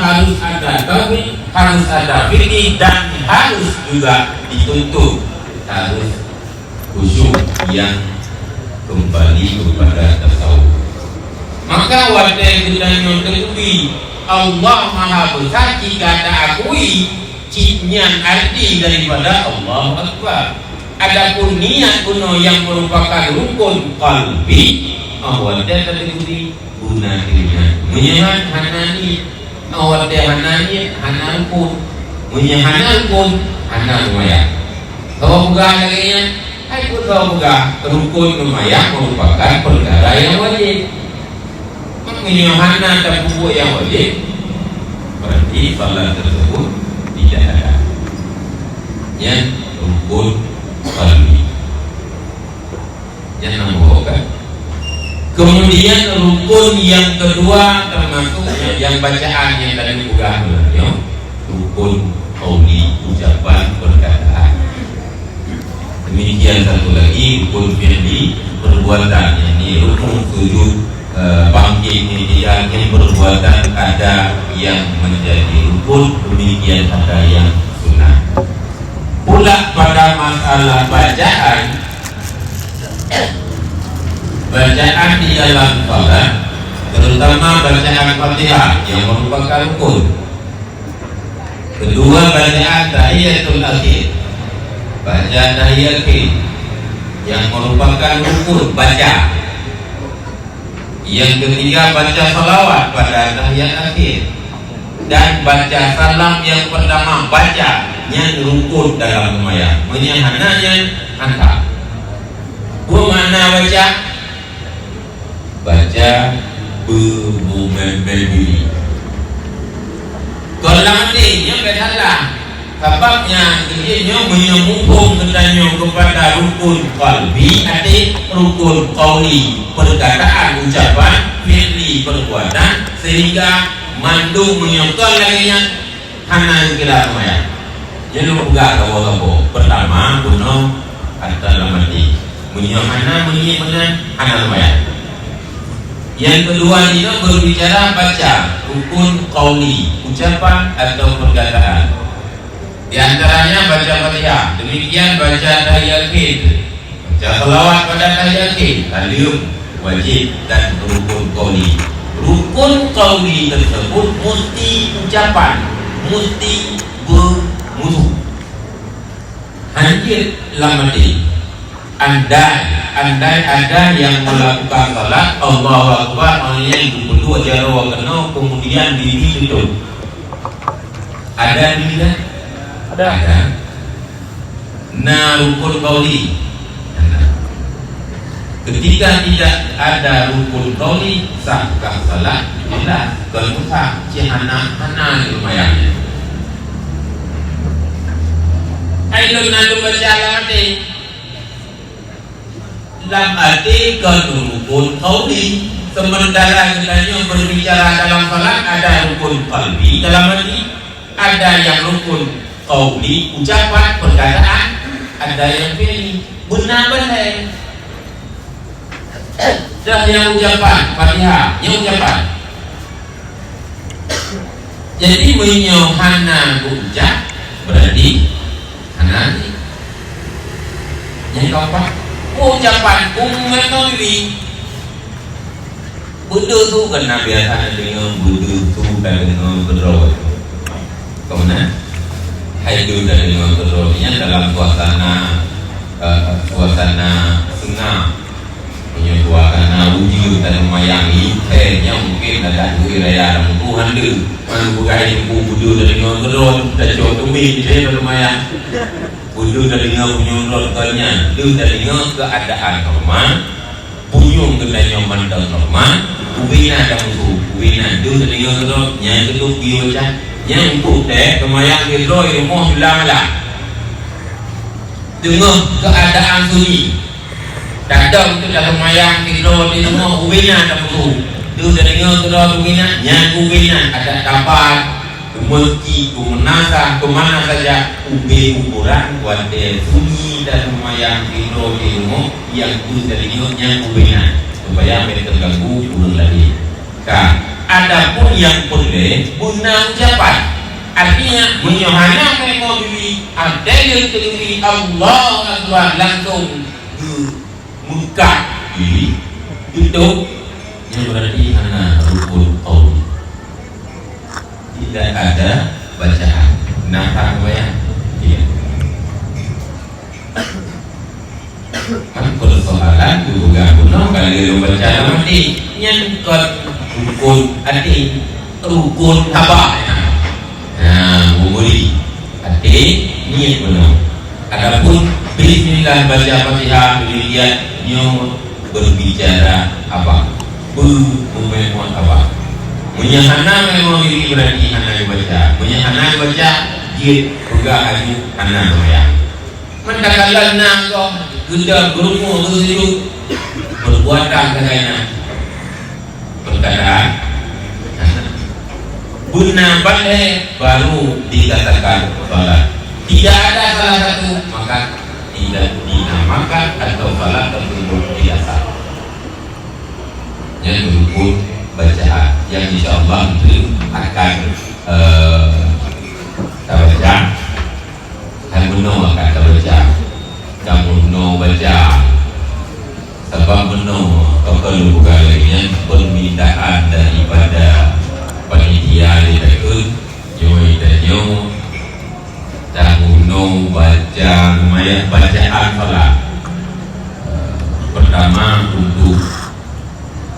harus ada tauhid, harus ada fikih, dan harus juga dituntut harus khusyuk yang kembali kepada tasawuf. Maka wadai kita nyontekui Allah Maha Besar jika tak akui cinyan arti daripada Allah Akbar. Adapun niat kuno yang merupakan rukun qalbi, wadai terlibat guna dirinya. Menyahan hanani, wadai hanani hanan pun, menyahanan pun hanan maya. Kalau bukan lagi aku tahu bukan rukun lumayan merupakan perkara yang wajib. Menyohana dan bubuk yang wajib, berarti salat tersebut tidak ada. Yang rukun qalbi, yang nombor kan. Kemudian rukun yang kedua termasuk yang bacaan yang tadi bukan rukun qauli, ucapan perkataan. Demikian satu lagi rukun fi'li, perbuatan, yakni rukun sujud, bangkit yang perbuatan ada yang menjadi rukun, demikian ada yang sunnah. Pula pada masalah bacaan di dalam salat, terutama bacaan Fatihah yang merupakan rukun. Kedua, bacaan tahiyatul akhir, baca tahiyatul yang merupakan rukun baca. Yang ketiga, baca salawat pada tahiyat akhir, dan baca salam yang pertama baca yang rukun dalam sembahyang. Menyahananya hantar. Mana baca? Baca bermimpi. Kalau nanti yang bersalah, sebabnya dia menyambung katanya kepada rukun qalbi, ada rukun qauli, perkataan, ucapan, fi'li, perbuatan, sehingga mandung menyokong laginya hanan kira maya. Jadi buka kawo-kawo. Pertama kuno kata lamati menyokana menyiapkan hanan maya. Yang kedua itu berbicara baca rukun qauli, ucapan atau perkataan. Di antaranya baca Fatihah, demikian baca tahiyatul, baca selawat pada tahiyatul, tahlil wajib dan rukun qauli. Rukun qauli tersebut mesti ucapan, mesti bermutu. Hancur lamati. Andai ada yang melakukan salat Allahu Akbar hanya yang berdua jaro kena kemudian diri tutup. Ada tidak? Ada. Nah, rukun qauli. Ketika tidak ada rukun qauli, sahkah salat? Jelas. Kalau sah, cihana lumayan. Ayo nanti baca mati. Dalam arti rukun qauli, sementara kita berbicara dalam salat ada rukun qalbi, dalam arti ada yang rukun qauli, ucapan, perkataan, ada yang fi'li, benar-benar. Dah yang ucapan Fatihah, yang ucapan. Jadi menyohana ucap berarti hanan. Yang keempat, ucapan mengetahui Buddha tu kena biasa dengan Buddha tu dan dengan berdoa. Kemudian hidup dengan berdoanya dalam suasana senang, punya suasana wujud dan memayang yang mungkin ada wiraya dan Tuhan dia mana bukan yang Buddha dengan berdoa dan contoh ini dia bermayang Buddha dengan punya rotalnya, dia dengan keadaan normal, punyung kendanya mandang normal, ubina dan musuh, ubina dia dengan rotalnya itu biasa, yang putih kemayang hidro rumah hilang-hilang, dengan keadaan sunyi, dadam itu dah kemayang hidro di rumah ubina dan musuh, dia dengan rotal ubina, yang ubina ada dapat meski menasa kemana saja ukuran kuadil sunyi dan lumayan hidro di rumah yang itu dari yang ubina supaya mereka terganggu turun lagi. Kan Adapun yang boleh guna ucapan, artinya menyohana memang diri ada yang terdiri Allah Akbar langsung muka diri itu yang berarti hana rukun qaul, tidak ada bacaan nafas wayang tidak. Kan persoalan juga guna kalau baca nanti yang rukun arti rukun apa? Nah, umuri arti niat benar. Adapun bismillah baca Fatihah demikian yang berbicara apa? Memang apa? Menyahana memang ini berarti hana baca. Menyahana baca dia juga hanya hana bayang. Mendakalan nangkong geda berumu begitu perbuatan katanya perkataan guna balik baru dikatakan salat. Tidak ada salah satu maka tidak dinamakan atau salat tersebut tidak sah. Yang berhubung bacaan yang insyaallah itu akan kita baca dan benar akan kita baca. Kamu benar baca sebab benar kalau bukannya permintaan daripada panitia itu yo tamuno baca lumayan bacaan salat pertama untuk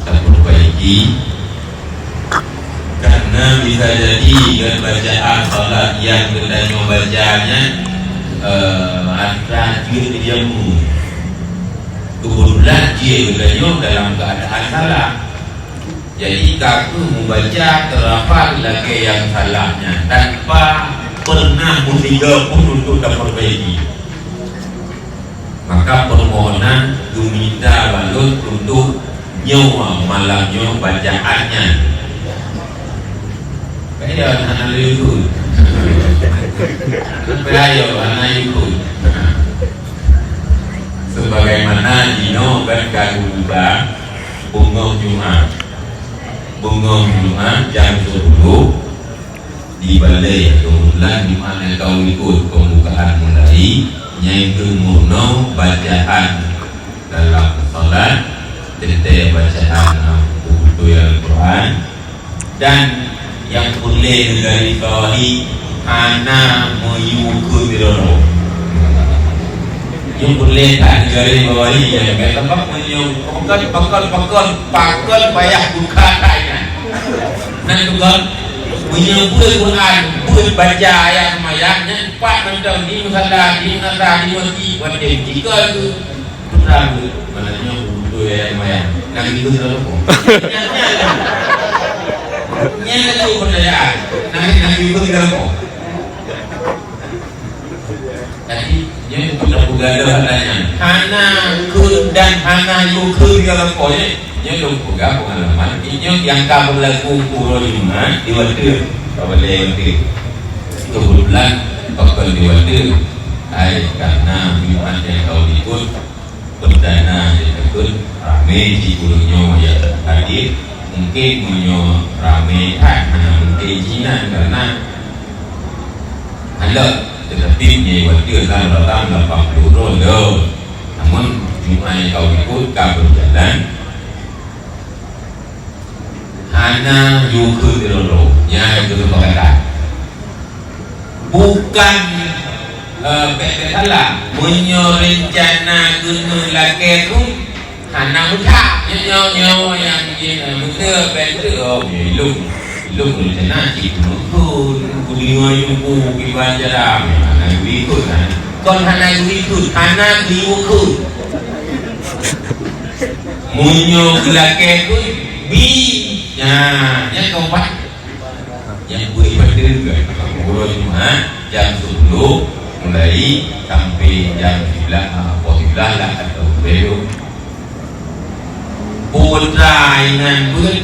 kita perbaiki karena bisa jadi dengan bacaan salat yang kita bacanya rajin diamu kebetulan dia bertanya dalam keadaan salah. Jadi kaku membaca terapal lagi yang salahnya tanpa pernah bertiga pun untuk diperbaiki. Maka permohonan diminta balut untuk nyawa malamnya bacaannya. Kaya anak ikut. Kaya anak ikut. Sebagaimana dino kan kaguba bunga Jumat jam 10 di balai kemudian di mana kau ikut pembukaan mulai yang murno bacaan dalam salat detail bacaan buku Al-Quran dan yang boleh dari bawahi ana meyukur birono yang boleh tak dari bawahi yang tempat menyukur pakal payah buka kaya nan juga menyukur Quran buat baca ayat mayatnya pak mentang di musala di nata di masjid wadih jika itu putra mananya untuk ayat mayat nang itu selalu nyata itu percayaan nang itu selalu jadi yang sudah bergada katanya hana kun dan hana yukun kalau koye yang belum buka pengalaman ini yang kamu laku pura lima diwatir boleh waktir kebetulan bakal diwatir karena minuman yang kau ikut perdana yang ikut rame di bulunya yang hadir mungkin punya rame hanya mungkin jinan karena ada tetapi ni waktu dalam 80 roda namun cuma yang kau ikut kau berjalan hana yukut roda yang itu berkata bukan salah menyerencana guna laki tu hana muka nyawa yang muka betul ilmu rencana cikgu kuliah ilmu kiban jaram hana ikut kon hana ikut hana ikut munyo laki tu bi yang keempat yang gue ibadah juga bulan Jumat jam 10 mulai sampai jam 11 lah atau belum putrainan buat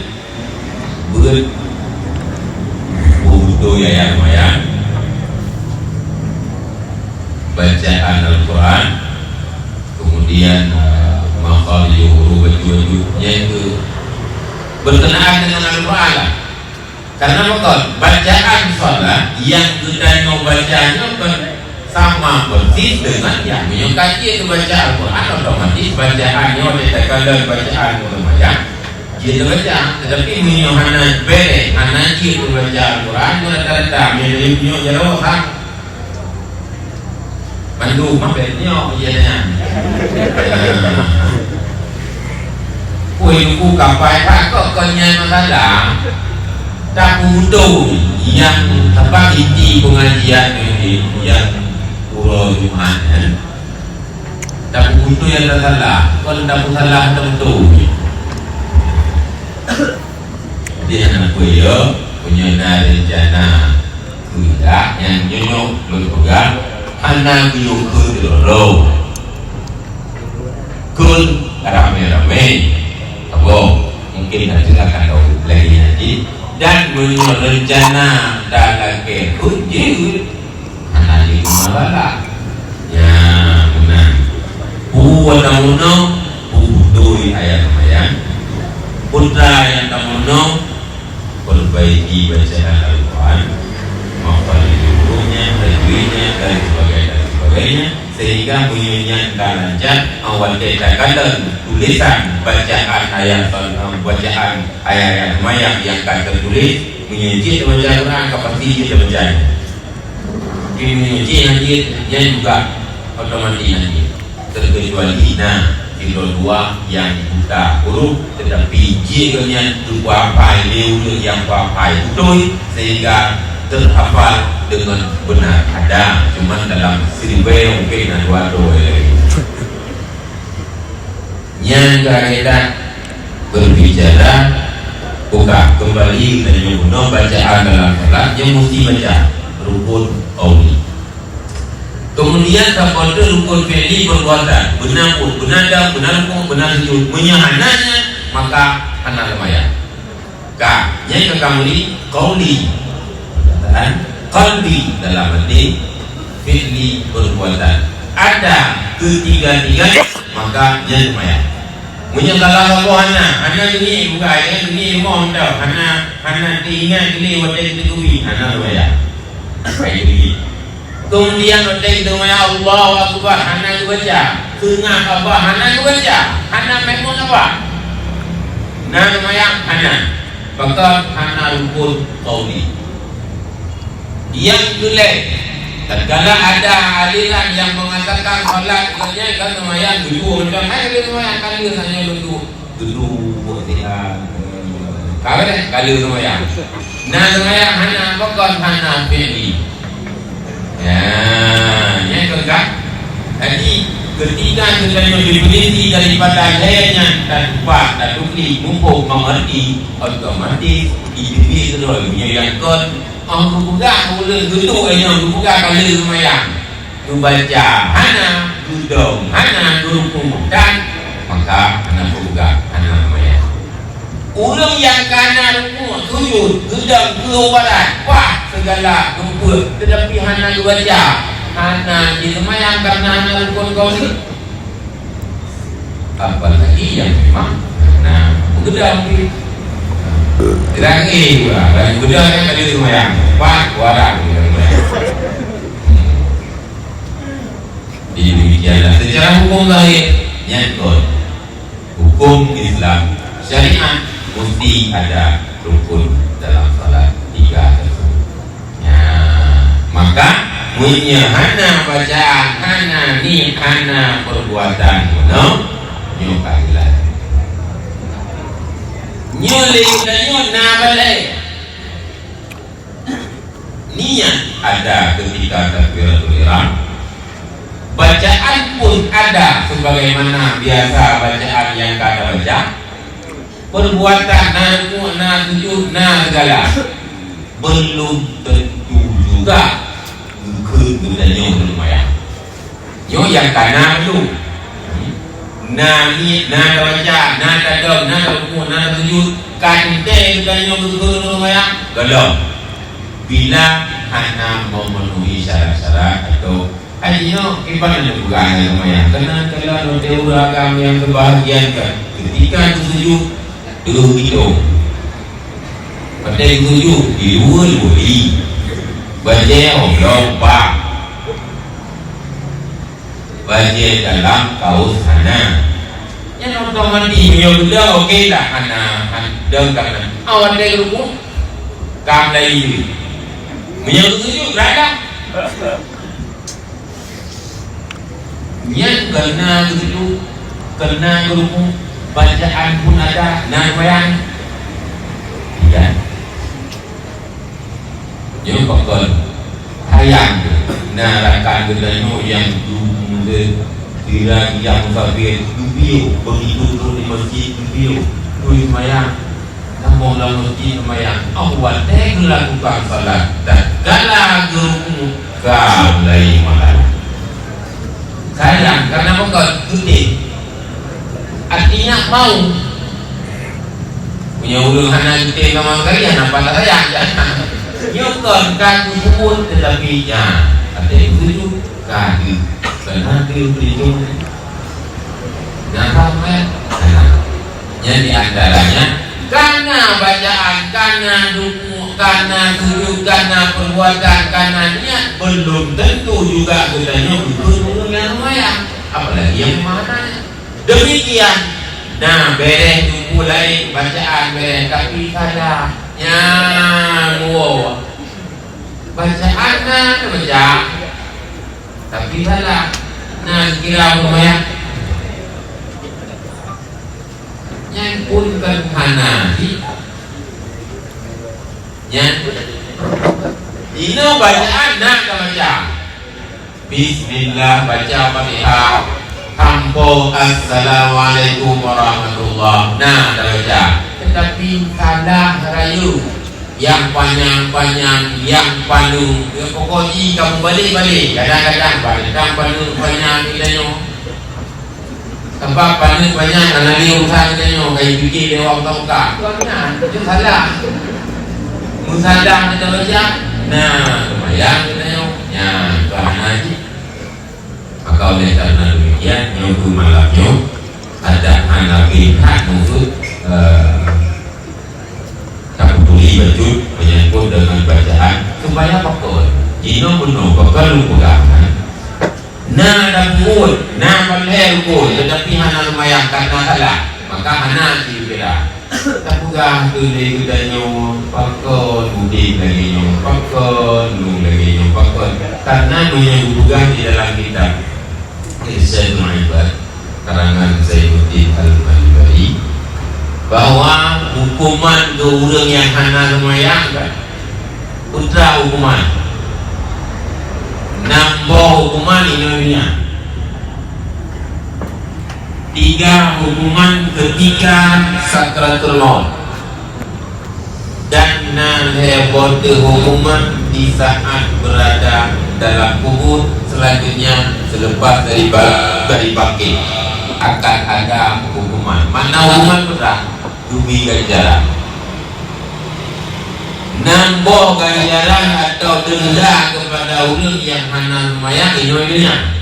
butuh ya lumayan bacaan Al-Quran kemudian makhluk baju-bajunya itu berkenaan dengan Al-Quran lah Karena bacaan sholat yang kita bacanya sama persis dengan yang menyukai itu baca Al-Quran, otomatis bacaannya oleh tekalan bacaan lumayan dia baca, tetapi menyuhana bere anak itu baca Al-Quran rata-rata menyuhnya jauh sama mandu mabetnya jadinya kuih kapai pak kok kenyang masalah tak butuh yang apa inti pengajian ini yang Pulau Jumat tak butuh yang tak salah kalau tak salah tentu dia anak kuya punya rencana tidak yang nyonyok berpegang anak kuyuk kedoro kun rame-rame apa mungkin nanti akan tahu lagi nanti dan punya rencana dalam kehujud anak di rumah ya benar puwadamuno pudui ayat lumayan putra yang tamuno perbaiki bacaan Al-Quran maupun gurunya, tajwidnya dan sebagainya sehingga bunyinya lancar awal kita kata tulisan bacaan ayat lumayan yang akan tertulis menyuci baca Al-Quran pasti kita bacanya ini menyuci yang juga otomatis nanti terkecuali kilo 2 yang buta huruf tetapi jikanya dua papai leuleuk yang papai betul sehingga terhafal dengan benar ada cuman dalam seribu mungkin ada waduh yang kita berbicara buka kembali dan bacaan dalam salat yang mesti baca rukun auli. Kemudian kepada rukun fi'li perbuatan benar pun, benada, benar pun, benar sujud menyahananya maka anak lumayan yang kekamuli qauli perkataan qalbi dalam arti fi'li perbuatan ada ketiga-tiga maka yang lumayan menyangkalah Allah anak ini bukan ayat ini mohon tahu anak diingat ini wajah dikui anak lumayan baik ini kemudian wajah itu Allahu Akbar anak baca tengah apa anak baca anak memang apa nah lumayan anak bakal anak rukun qauli yang jelek tatkala ada aliran yang mengatakan salat kerja kan lumayan dulu macam lumayan kali hanya dulu kali lumayan nah lumayan anak bakal anak fi'li ya enggak jadi ketika kita meneliti daripada gayanya dan lupa dan dupli mumpung mengerti otomatis individu terus menyayangkan aku buka boleh duduk aja buka kali lumayan membaca hana duduk hana duduk dan maka anak buka anak lumayan orang yang kanan rumah sujud gedang keluaran wah segala kumpul tetapi hana baca hana di lumayan karena hana rukun qauli apalagi yang memang hana gedang Gerangi pula, dan gedang yang tadi lumayan, pak warang lumayan. Jadi demikianlah secara hukum lahir nyatut hukum Islam syariat mesti ada rukun dalam salat 3 tersebut. Ya, maka menyahana bacaan hana ni hana perbuatan no nyukailah nyoleh dan nyona balai niat ada ketika takbiratul ihram bacaan pun ada sebagaimana biasa bacaan yang kada baca perbuatan na sujud na segala belum tentu juga kegunanya lumayan yo yang kana belum na baca na tadam na ruku na sujud kante ganyo lumayan galau bila hanya memenuhi syarat-syarat atau ayo ibadah juga lumayan karena kalau teori agama yang kebahagiaan kan ketika sujud dulu itu Pandai tuju di luar buli bajai lompat bajai dalam kaus hana yang nonton mandi menyudah oke lah hana dengan awal dari rumah kam dari menyudah berada yang kena rumah bacaan pun ada namanya ya yang bakal hayang narakan gedano yang dirang yang musafir dubio begitu turun di masjid dubio tuh mayang namun dalam masjid mayang awal teh melakukan salat dan galagu galai mahal sayang karena bakal gede artinya mau punya ulung hana gede memang kalian apa tak sayang nyokon kaki pun tetapi ya ada itu kaki karena diulang namanya yang diantaranya karena bacaan, karena duku, karena tujuh, karena perbuatan, karena niat belum tentu juga bedanya betul yang lumayan apalagi yang mana demikian. Nah beres mulai bacaan beres tapi kada wow bacaan baca tapi salah nah kira lumayan yang pun kan hanafi yang ini bacaan nak baca bismillah baca Fatihah tampo assalamualaikum warahmatullah nah baca tetapi salah rayu yang panjang-panjang yang panjang ya, pokoknya kamu balik-balik kadang-kadang panjang idanya tempat panjang anali usaha idanya kayak fikir dia waktu buka nah itu salah musadah kita baca nah lumayan idanya ya tuan haji maka oleh karena demikian yang malamnya ada hanafi hak nusuk baju menyangkut dengan bacaan supaya pokok jino penuh pokok lupakan nah dan pun nah boleh pun tetapi hana lumayan karena salah maka hana dikira tak pugah tu dia kudanya pokok mudi lagi nyong pokok lu lagi nyong pokok karena menyebutkan di dalam kitab Irsyad Ma'ibad karangan Zainuddin Al-Malibari bahwa hukuman ke orang yang hana lumayan kan putra hukuman nambah hukuman Indonesia 3 hukuman ketika sakratul maut dan nalhebote hukuman di saat berada dalam kubur selanjutnya selepas dari bangkit akan ada hukuman mana hukuman putra dubi ganjaran nambah ganjaran atau denda kepada orang yang hana lumayan Indonesia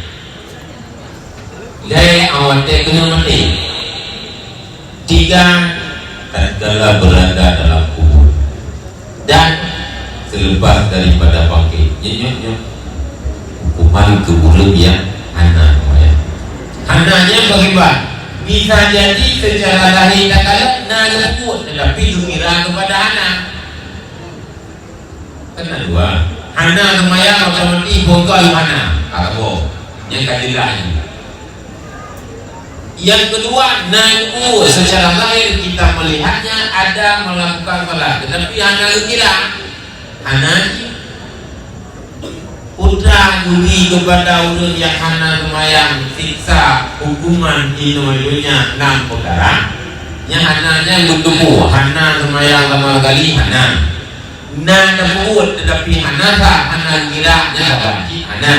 dari awal kena mati 3 tatkala berada dalam kubur dan selepas daripada bangkit hukuman kubur yang hana lumayan hananya bagaimana bisa jadi secara lahir kata nak luput tetapi dikira kepada anak kena dua hana lumayan otomatis bongkol hana apa yang kadilah yang kedua naku secara lahir kita melihatnya ada melakukan salah tetapi hana dikira hana putra duri kepada orang yang hana lumayan siksa hukuman Indonesia 6 perkara yang hananya bertemu hana lumayan lama kali hana nana buat tetapi hana sah hana kira nya banci hana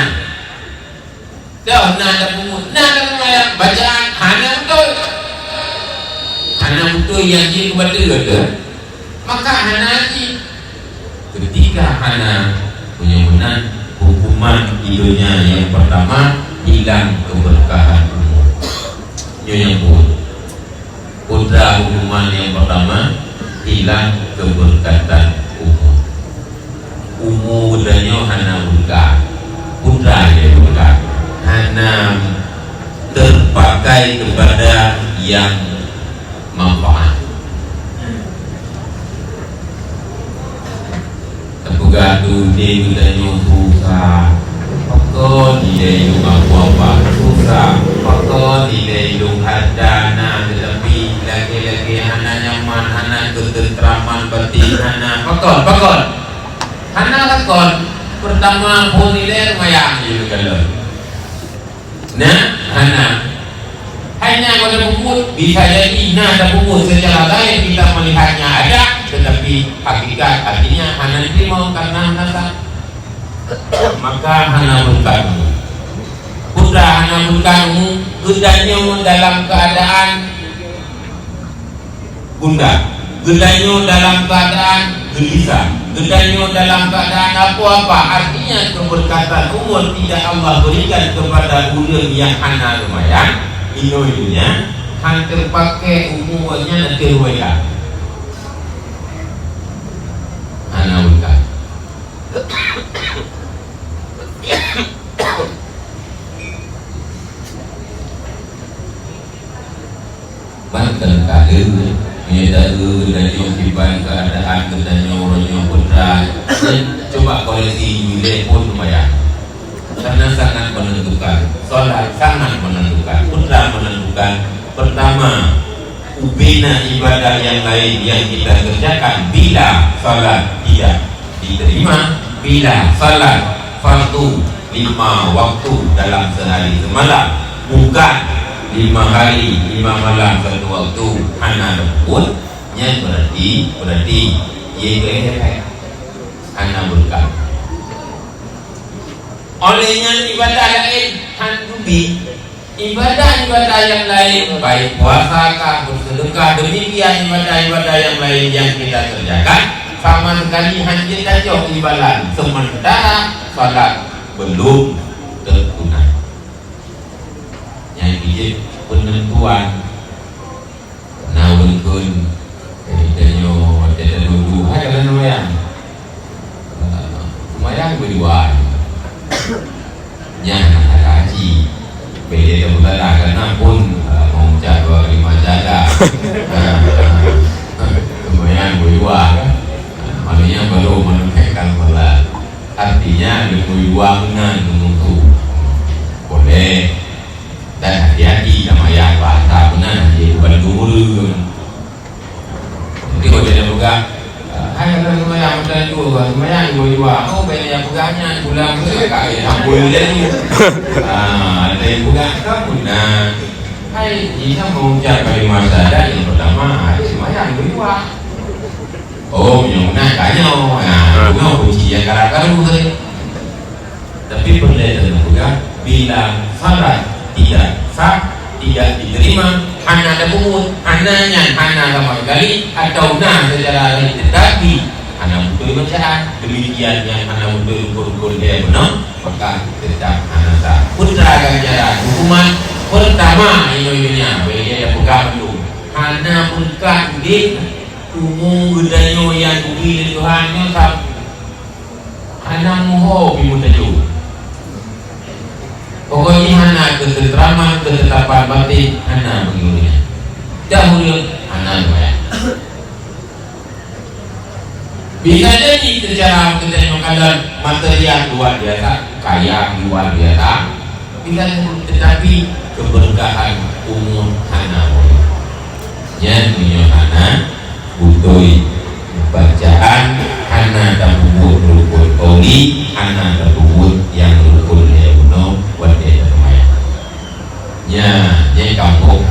dah nana buat nana lumayan bacaan hana betul yang dia kepada maka hana ketika hana punya menang hukuman hidupnya yang pertama hilang keberkahan umur yang pun putra hukuman yang pertama hilang keberkatan umur. Umur danyo hana berkah, putra dia berkah, hana terpakai kepada yang manfaat. Tepuga tu dia danyo susah, pakon dia ilung apa-apa susah, pakon dia ilung hadana, tetapi lagi-lagi hana nyaman, hana ketentraman batin, hana pakon hana pakon pertama pun nilai mayang itu kalau nah hana hanya pada puput bisa jadi ada puput secara lain kita melihatnya ada, tetapi hakikat artinya hana terima karena hana maka hana berkamu putra hana berkamu gedanya dalam keadaan bunda, gedanya dalam keadaan gelisah, gedanya dalam keadaan apa-apa, artinya keberkatan umur tidak Allah berikan kepada bulan yang hana lumayan inoinya han terpakai umurnya nanti ruwaya hana berkat banten kadu menyedari dan tiban keadaan kedanyo ronyo putra dan coba koleksi nilai pun lumayan karena sangat menentukan, sholat sangat menentukan, putra menentukan. Pertama, ubina ibadah yang lain yang kita kerjakan bila sholat tidak diterima, bila sholat fardu 5 waktu dalam sehari semalam, bukan 5 hari 5 malam 1 waktu hana pun, yang berarti ia hana berkah. Olehnya ibadah lain handubi ibadah-ibadah yang lain baik puasa kah bersedekah demikian ibadah-ibadah yang lain yang kita kerjakan sama sekali hanya saja imbalan sementara salat belum tertunai. Yang bijak penentuan nawangkeun danyo ada dulu ada lumayan berdua yang haji beda kebetulan karena pun mengucap 25 jaga lumayan berdua maknanya baru menempelkan bola artinya berdua menang menunggu boleh dan hati-hati sama yang bahasa benar jadi bandung jadi kalau dia buka hai orang lumayan dan juga lumayan dua oh banyak pegangnya pulang ke kakek ampun lagi ada yang pegang kamu nah hai jika mengucap kalimat syahadat yang pertama ada lumayan dua oh yang nak kanya bunga kunci yang karakteru tapi pendeta pegang bila syarat tidak sah tidak diterima hana ada pungut hananya hana sama sekali atau nah secara lain tetapi hana betul bacaan demikian yang hana betul ukur-ukur dia benar maka tetap hana sah putra ganjaran hukuman pertama inoyonya bagi ada pegang dulu hana berkat di umum gedanyo yang ubi Tuhannya sah hana muho bimutaju pokoknya hana ketentraman, ketetapan batin hana begini dahulu hana lumayan bisa jadi secara ketentuan material luar biasa kaya luar biasa bisa tetapi keberkahan umum hana yang punya hana butuh bacaan hana tabubut rukun oli hana tabubut yang rukun ya benar wadai lumayan ya jadi kampung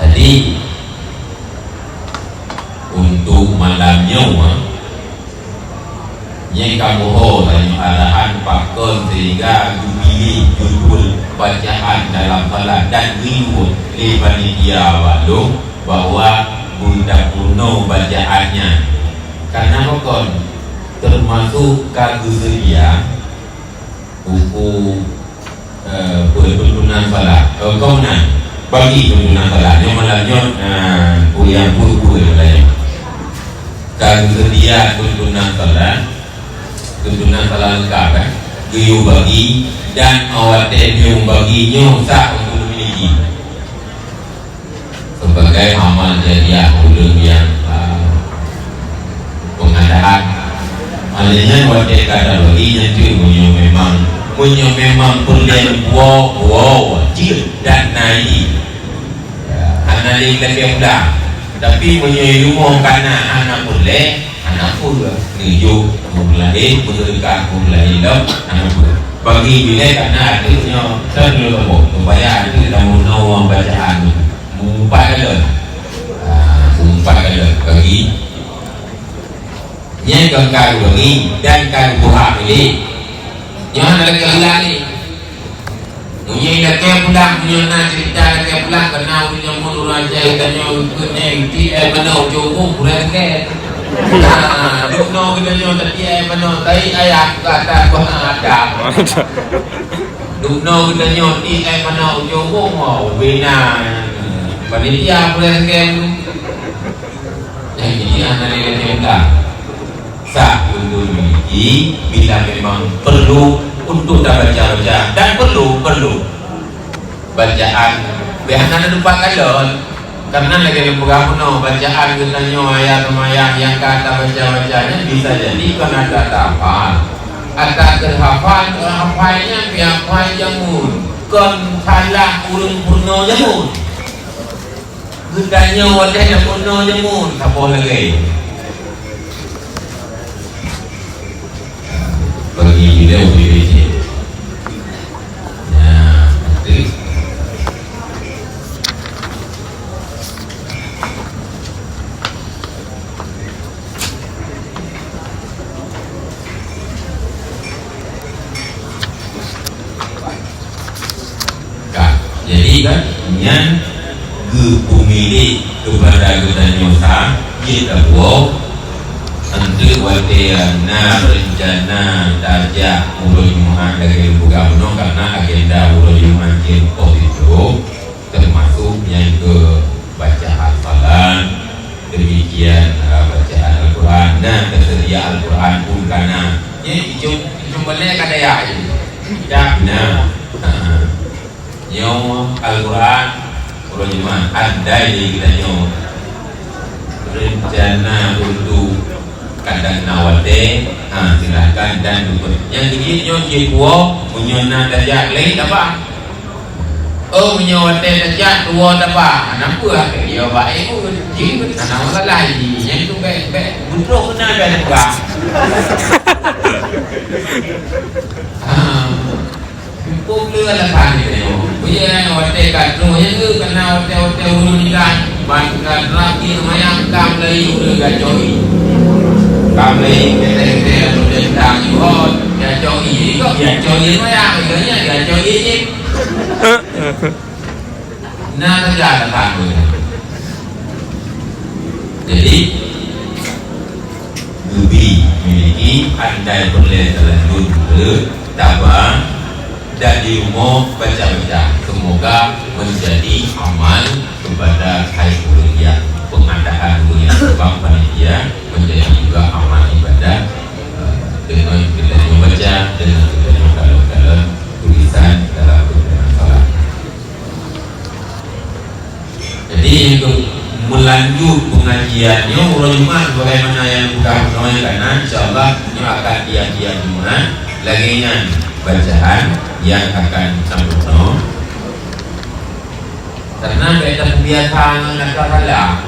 tadi untuk malamnya yang kamu tanya arahan pakon sehingga dipilih judul bacaan dalam salat dan ribut di panitia walung bahwa bunda kuno bacaannya karena pakon termasuk kagusedia buku pertuntunan salat komunan bagi tuntunan salahnya malahnya yang pura-pura malahnya kalau sedia tuntunan salah lengkap dia bagi dan awak dia baginya sah untuk memiliki sebagai amal jariah ulun yang pengadaan malahnya wadah kata bagi nanti punya memang perlen wow dan naik anak lebih muda tapi punya ilmu karena anak boleh anak pun ngejuk mulai berdekat mulai anak pun bagi bila karena artinya terlalu lembut supaya ada dalam menawar bacaan mumpat kala bagi yang kengkar bagi dan kan buah ini jangan lagi hilang ni punya dah pulang punya nak cerita dah pulang kena punya mulut raja tanya kuning TM mana cukup pulang ke duk no kita nyo tadi mana tai ayat kata ada duk no kita nyo TM mana cukup mau bina panitia pulang ke jadi anak ni kita sah untuk memiliki bila memang perlu untuk baca-baca dan perlu bacaan biasanya lupa kalon karena lagi lembaga penuh bacaan katanya ayat yang kata baca-bacanya bisa jadi karena kata hafal atau terhafalnya pihak jamun kon salah urung purno jamun katanya wajah purno jamun tak boleh lagi bagi video ini jadi kan yang pemilik kepada kedanyosa kita buat nanti watiana rencana tajak urut Jumat dari buka penuh karena agenda urut Jumat itu termasuk yang ke baca hafalan demikian bacaan Al-Quran dan tersedia Al-Quran pun karena ini cumbalnya kada ya nah nyawa Al-Quran urut Jumat ada di kita nyawa rencana untuk kadang nawate silakan dan yang ini nyoji kuo munyona tajak lain apa munyawate tajak dua apa anak buah dia baik jing anak masalah ini yang itu baik butuh kena ada buka popular lah kan ini punya wate kat rumahnya tu kena wate urun ikan bantuan lagi lumayan kam lagi udah gacoi kami kita sudah sedang juga ya coy kok ya coy mah akhirnya ya coy ini nah saja takut jadi lebih memiliki andai boleh terlanjut tabang dan di umum baca-baca semoga menjadi amal kepada hai kuliah pengadaan dunia sebab panitia menjadi juga amal ibadah dengan kita membaca dengan kita kalau tulisan dalam perjalanan salat. Jadi untuk melanjut pengajiannya urut Jumat bagaimana yang buka penuhnya karena insyaallah ini akan dia Jumat lagi dengan bacaan yang akan sempurna karena kita kebiasaan nak salah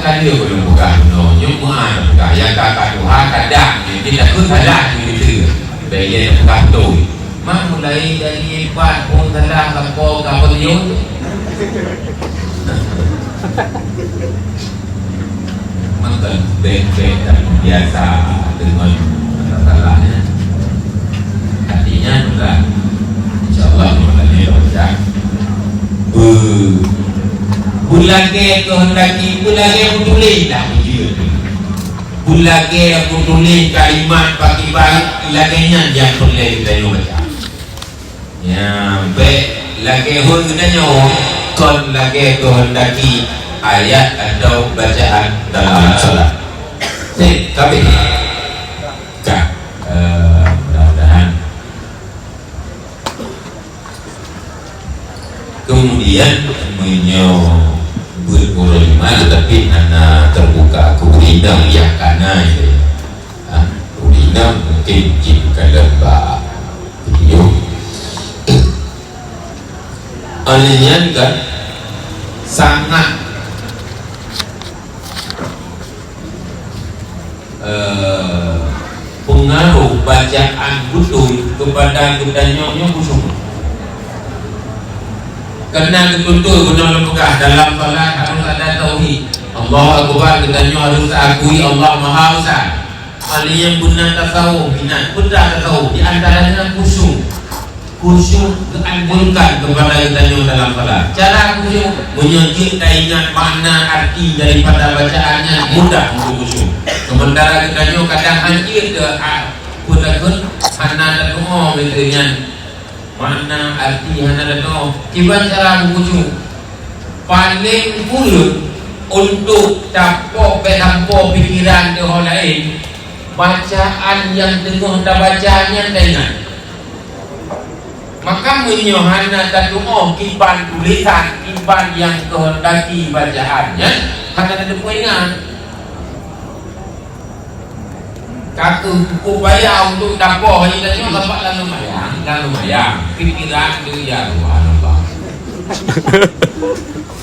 kan dia belum buka no nyumah buka yang kakak Tuhan kadang kita pun salah gitu bagian buka tu mak mulai dari empat pun salah kapal yun maka baik-baik dan biasa dengan salahnya artinya juga insyaallah mulai baca bulage kehendaki bulage tulis dah ujian bulage aku tulis kalimat pakai baik lagenya yang boleh kita baca ya baik lagi hun katanya kon lagi kehendaki ayat atau bacaan dalam salat. Tapi mudah-mudahan kemudian menyebut ulama tapi anak terbuka kemudian yang karena itu kemudian mungkin jika lembah video olehnya kan sangat pengaruh bacaan betul kepada kita nyonya khusyuk. Karena betul benar lembaga dalam salat harus ada tauhid. Allah Akbar, kita harus akui Allah Maha Esa. Hal yang benar tasawuf, benar tasawuf di antaranya khusyuk. Khusyuk dianjurkan kepada kita dalam salat. Cara khusyuk menyuci ingat makna arti daripada bacaannya mudah untuk khusyuk. Sementara kita kadang hancur ke pun hana dan doa dengan makna arti hana dan doa. Kiban cara khusyuk paling mulut untuk tapok pikiran ke orang lain. Bacaan yang tengah dah bacanya dengan maka menyohana dan doa kiban tulisan kiban yang kehendaki bacaannya akan ada poinnya. Kata upaya untuk dapat kita cuma dapat lumayan pikiran dia nampak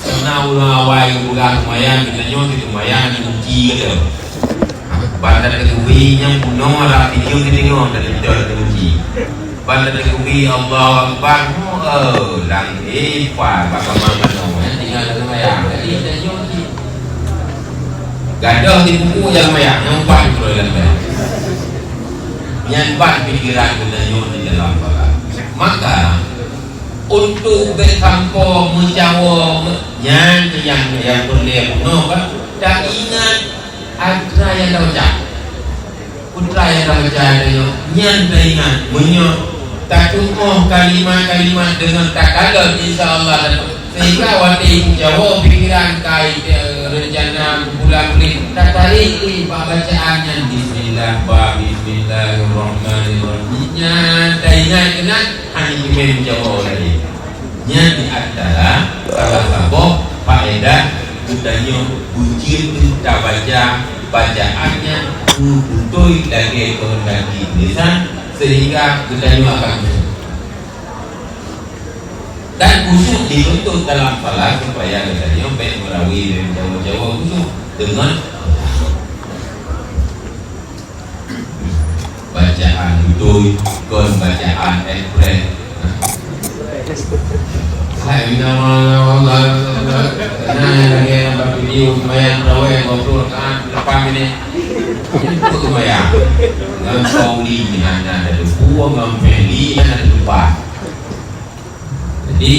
senang awal bukan lumayan kita nyonya lumayan uji gitu bandar ketubinya puno lah video kita tengok dari video uji bandar ketubi Allah Akbar lang bakal mana tinggal lumayan jadi kita nyonya gadah di buku yang lumayan yang empat itu yang lumayan nyambat pikiran kita nyonya di dalam salat. Maka untuk bertanpa menjawab yang boleh puno kan tak ingat ada yang dah baca putra yang dah baca yang dah ingat menyok tak tunggu kalimat-kalimat dengan tak kalah insyaAllah sehingga waktu jawab pikiran kait rencana bulan beli tak tarik bacaannya Bismillahirrahmanirrahim tak ingat hanya ingin menjawab lagi nya di antara salah satu faedah budaya bujir kita baca bacaannya betul lagi kehendaki lisan sehingga budaya akan dan khusyuk dibentuk dalam salat supaya budaya baik merawi dan jauh-jauh khusyuk dengan bacaan betul kon bacaan express. Saya nama lagi nampak video lumayan rawai ngobrol kan 8 menit itu lumayan dengan kauli hanya ada buang ngampeli ada lupa jadi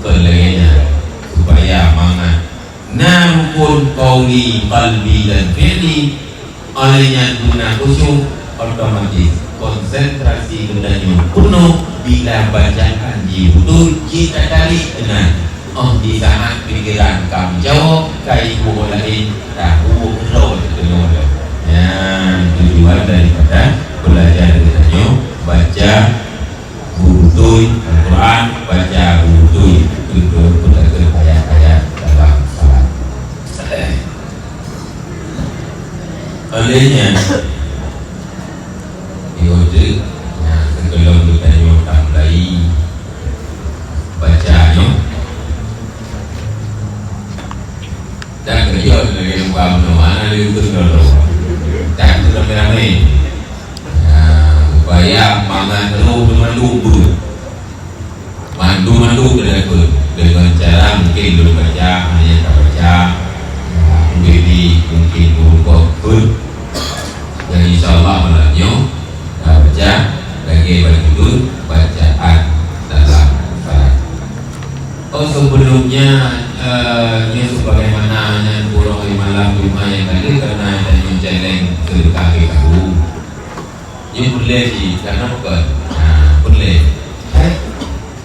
kelengenya supaya mangan narukun kauli qalbi dan fi'li olehnya guna khusyuk otomatis konsentrasi gendanya penuh bila bacaan betul kita tarik dengan di saat pikiran kamu jawab kai buku lain tak buku betul ya tujuan daripada belajar gendanya baca betul Al-Quran baca betul ayat-ayat dalam salat olehnya diuji sebelum kita tak mulai bacanya dan kerja lagi lupa mana dia itu tak itu ramai-ramai upaya mangan mandu dengan cara mungkin belum baca hanya tak baca mungkin berupa pun yang insyaAllah malamnya baca lagi berjudul bacaan dalam salat. Sebelumnya sebagaimana yang burung malam lumayan tadi karena ada yang celeng ke kaki kamu. Ini boleh sih karena bukan boleh.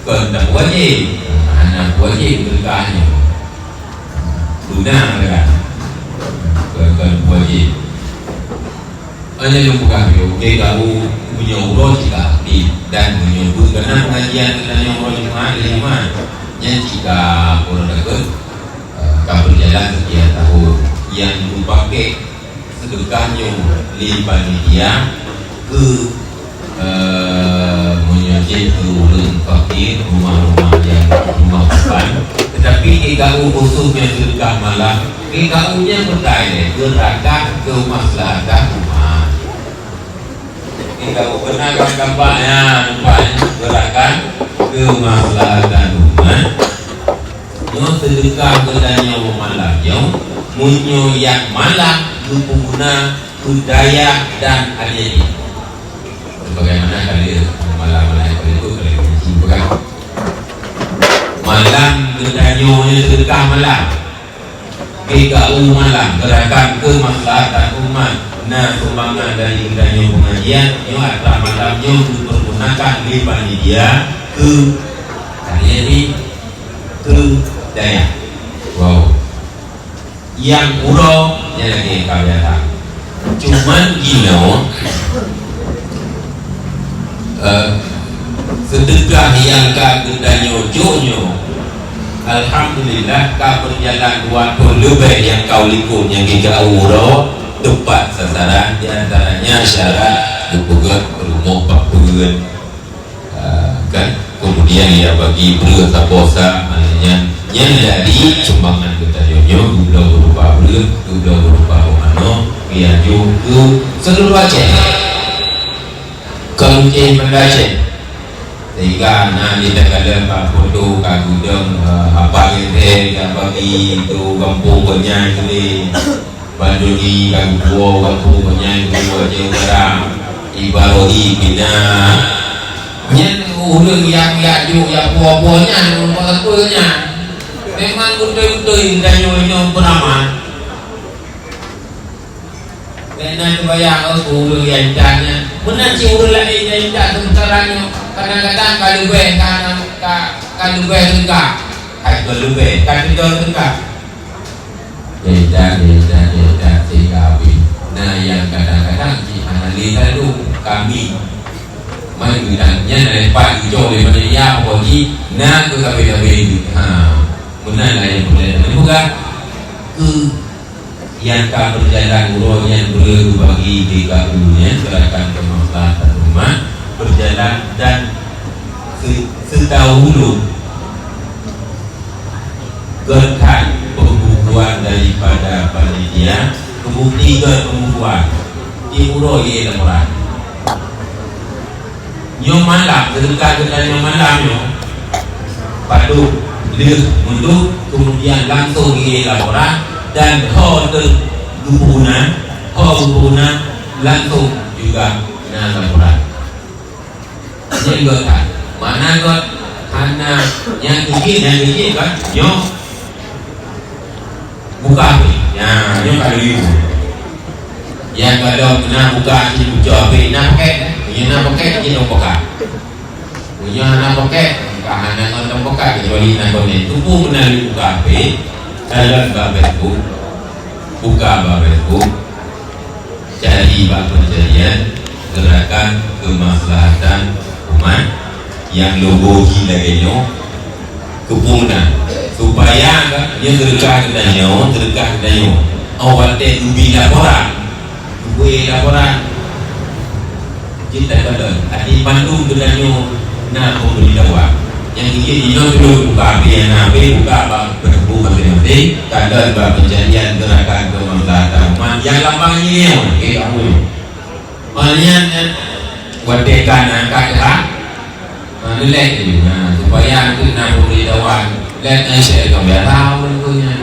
tak wajib, anak wajib berkahnya, guna kan, kan wajib. Hanya lupa kau, kamu punya urut jika di dan menyebut karena pengajian dan yang urut lima, yang jika orang dekat, kau berjalan sekian tahun, yang dipakai sedekahnya di panitia ke menyajin ke orang fakir, rumah-rumah yang rumah depan. Tetapi jika khususnya sedekah malam, jika nya berkait gerakan kemaslahatan umat. Jika benar kampanye gerakan kemaslahatan umat, yang sedekah kedanya malam, yang munyo yang malam pengguna budaya dan adik. Bagaimana kali malam-malam itu kalian simpulkan? Malam gedanyo sedekah malam, GKU malam, gerakan kemaslahatan umat. Nah, sumbangan dari gedanyo pengajian, yang ada malamnya dipergunakan di panitia ke adik ke daya. Wow. Yang uro yang lagi kawiatan. Cuman gino sedekah yang kagedanyo jonyo, alhamdulillah kau berjalan waktu lebih yang kau likut yang kita uro tepat sasaran, diantaranya syarat dibuat rumah papuan kan, kemudian ya bagi berasa-posa maknanya yang dari sumbangan gedanyo gula berupa belut, gula berupa omano, biaju ke seluruh Aceh, kemudian Aceh. Sehingga nanti dalam pak foto kagudang apa gitu yang bagi itu kampung banyak ini banduri kampung banyak itu Aceh Utara ibaroi bina yang ulang yang yaju yang buah-buahnya buah-buahnya memang gudeng-gudeng dan nyonya beramal karena bayang aku ulang yang jadinya benar sih ulang yang jadi sementaranya kadang-kadang kalube kalube tengah kalube tengah beda sikapi. Nah yang kadang-kadang si analisa itu kami main bidangnya dari Pak Hijau daripada ya pokoknya nah ke KPKB benar lah yang boleh bukan ke yang tak berjalan urut yang berbagi DKU nya gerakan kemaslahatan umat berjalan dan sedahulu gerakan pembukuan daripada panitia kemudian pembukuan di urut ia laporan nyom malam sedekah nyom malam nyom padu dia untuk kemudian langsung ia laporan dan hotel hubungan langsung juga na laporan yang kan mana kot hanya yang kecil kan yo buka ya yo kalau ibu yang kalau kena buka si buka nak pakai punya nak pakai kita buka punya nak pakai kahana nak buka kecuali nak boleh tu pun benar buka dalam babetku buka babetku jadi bab penjadian gerakan kemaslahatan umat yang logo gilanya kepungan supaya yang sedekah kedanyo awal teh dubi laporan kita kadang adi Bandung kedanyo na pemberitahuan yang ini dulu buka buka berbu masing-masing kadang bab penjadian gerakan kemaslahatan umat yang lambang ini kamu maknanya wadekan angkat nilai itu supaya itu nak pemberitahuan lihat saya kau biar tahu punya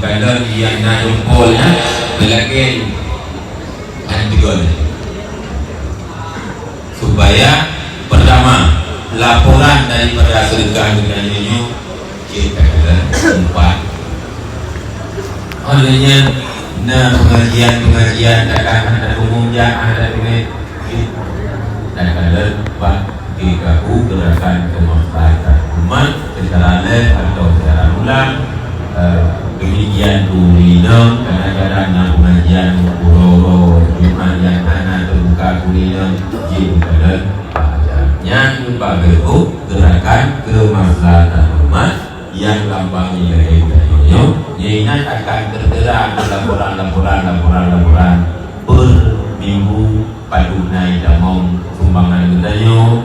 kadang yang nak jumpolnya belakang antigon supaya pertama laporan daripada sedekah dengannya kita empat olehnya nah pengajian ada umumnya ada duit dan ada pak GKU, Gerakan Kemaslahatan Umat, secara live atau secara ulang. Demikian kulino, kadang-kadang yang pengajian Puroro Jumat yang anak terbuka kulino jika yang berbagai Gerakan Kemaslahatan Umat yang lambangnya dari Nyonya akan tertera laporan per minggu padunai damong sumbangan gedanyo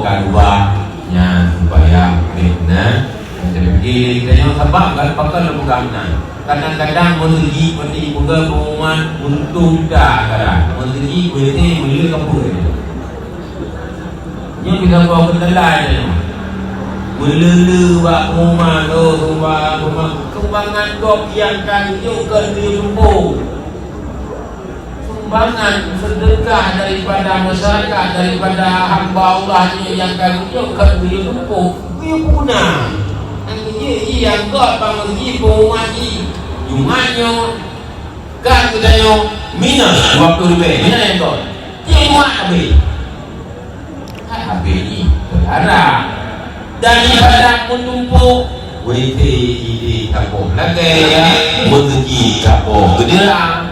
kadua nya supaya benar jadi gedanyo sebab kan pakar lembaga kadang-kadang menegi peti pegang pengumuman untung dah kadang menegi bete beli kapur nya kita bawa kendala je melulu buat pengumuman tu sumbangan kau yang kan juga di lumpur sumbangan sedekah daripada masyarakat, daripada hamba Allah yang kan juga di lumpur dia guna yang kau panggil pengumuman ni Jumatnya kan katanya minus waktu lebih minus yang kau dia buat habis ni terharap daripada menumpuk WTID kampung lagi ya rezeki kampung gedera